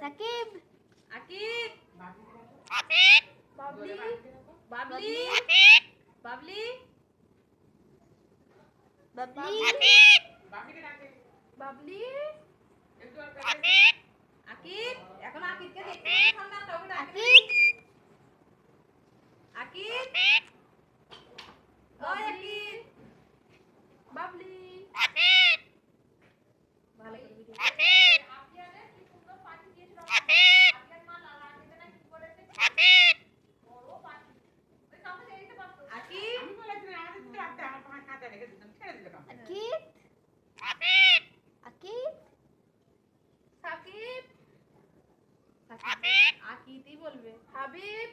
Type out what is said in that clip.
সাকিব, আকিব, বাবলি, বাবলি, বাবলি, বাবলি, বাবলি, আকিব, এখন আকিবকে দেখতে ঠান্ডা তবে আকিব, আকিব, ওই আকিব, বাবলি, ভালো করে ভিডিও আকিব, আকিব, সাকিব, আকিবই বলবে হাবিব